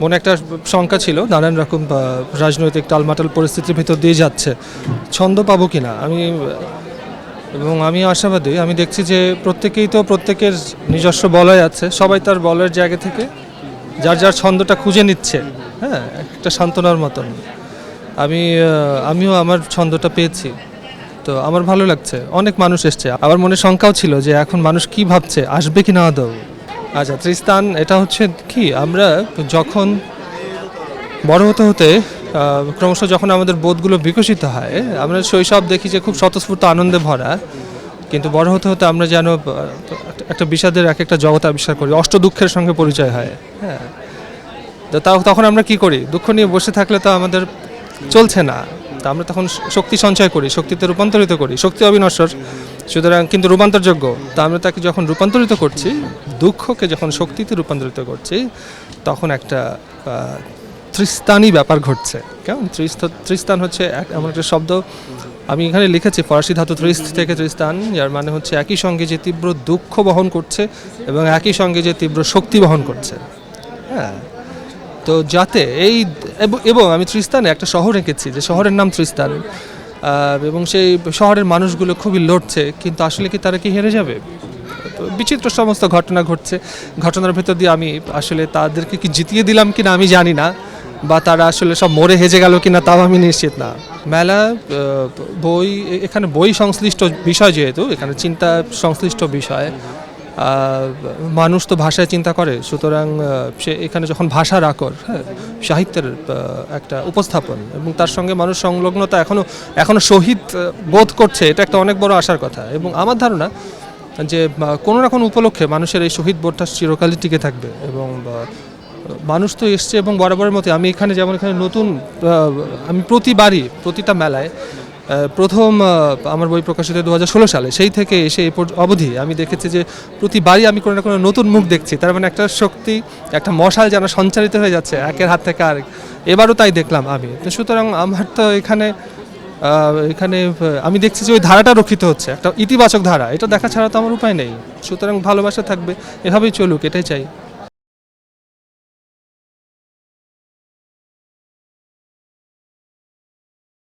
মনে একটা শঙ্কা ছিল নানান রকম রাজনৈতিক টালমাটাল পরিস্থিতির ভিতর দিয়ে যাচ্ছে, ছন্দ পাবো কিনা এবং আমি আশাবাদী। আমি দেখছি যে প্রত্যেকেই তো প্রত্যেকের নিজস্ব বলয় আছে, সবাই তার বলয়ের জায়গা থেকে যার যার ছন্দটা খুঁজে নিচ্ছে, হ্যাঁ, একটা সান্ত্বনার মতন। আমিও আমার ছন্দটা পেয়েছি, তো আমার ভালো লাগছে। অনেক মানুষ এসছে, আবার মনে শঙ্কাও ছিল যে এখন মানুষ কি ভাবছে, আসবে কি না আদৌ। আচ্ছা, ত্রিস্তান এটা হচ্ছে কি, আমরা যখন বড় হতে হতে ক্রমশ যখন আমাদের বোধগুলো বিকশিত হয়, আমরা শৈশব দেখি যে খুব স্বতঃস্ফূর্ত আনন্দে ভরা, কিন্তু বড় হতে হতে আমরা যেন একটা বিষাদের এক একটা জগৎ আবিষ্কার করি, অষ্ট দুঃখের সঙ্গে পরিচয় হয়। হ্যাঁ, তো তখন আমরা কি করি, দুঃখ নিয়ে বসে থাকলে তো আমাদের চলছে না। তা আমরা তখন শক্তি সঞ্চয় করি, শক্তিতে রূপান্তরিত করি। শক্তি অবিনশ্বর, সুতরাং কিন্তু রূপান্তরযোগ্য। তা আমরা তাকে যখন রূপান্তরিত করছি, দুঃখকে যখন শক্তিতে রূপান্তরিত করছি, তখন একটা ত্রিস্তানি ব্যাপার ঘটছে। কেমন ত্রিস্তান হচ্ছে এমন একটা শব্দ, আমি এখানে লিখেছি ফরাসি ধাতু ত্রিস্ত থেকে ত্রিস্তান, যার মানে হচ্ছে একই সঙ্গে যে তীব্র দুঃখ বহন করছে এবং একই সঙ্গে যে তীব্র শক্তি বহন করছে। হ্যাঁ, তো যাতে এবং আমি ত্রিস্তানে একটা শহর এঁকেছি, যে শহরের নাম ত্রিস্তান, এবং সেই শহরের মানুষগুলো খুবই লড়ছে, কিন্তু আসলে কি তারা কি হেরে যাবে? বিচিত্র সমস্ত ঘটনা ঘটছে। ঘটনার ভেতর দিয়ে আমি আসলে তাদেরকে কি জিতিয়ে দিলাম কিনা আমি জানি না, বা তারা আসলে সব মরে হেজে গেল কিনা তাও আমি নিশ্চিত না। মেলা, বই, এখানে বই সংশ্লিষ্ট বিষয়, যেহেতু এখানে চিন্তা সংশ্লিষ্ট বিষয়, মানুষ তো ভাষায় চিন্তা করে, সুতরাং সে এখানে যখন ভাষার আকর, হ্যাঁ, সাহিত্যের একটা উপস্থাপন, এবং তার সঙ্গে মানুষ সংলগ্নতা এখনো শহীদ বোধ করছে, এটা একটা অনেক বড় আশার কথা। এবং আমার ধারণা যে কোনো না কোনো উপলক্ষে মানুষের এই শহীদ বোধটা চিরকালই টিকে থাকবে। এবং মানুষ তো এসছে, এবং বরাবরের মতো আমি এখানে যেমন এখানে নতুন, আমি প্রতিটা মেলায় প্রথম আমার বই প্রকাশিত 2016 সালে, সেই থেকে এসে এই অবধি আমি দেখেছি যে প্রতিবারই আমি কোনো না কোনো নতুন মুখ দেখছি। তার মানে একটা শক্তি, একটা মশাল যেন সঞ্চারিত হয়ে যাচ্ছে একের হাত থেকে আরেক। এবারও তাই দেখলাম আমি। তো সুতরাং আমার তো এখানে আমি দেখছি যে ওই ধারাটা রক্ষিত হচ্ছে, একটা ইতিবাচক ধারা। এটা দেখা ছাড়া তো আমার উপায় নেই। সুতরাং ভালোবাসা থাকবে, এভাবেই চলুক, এটাই চাই।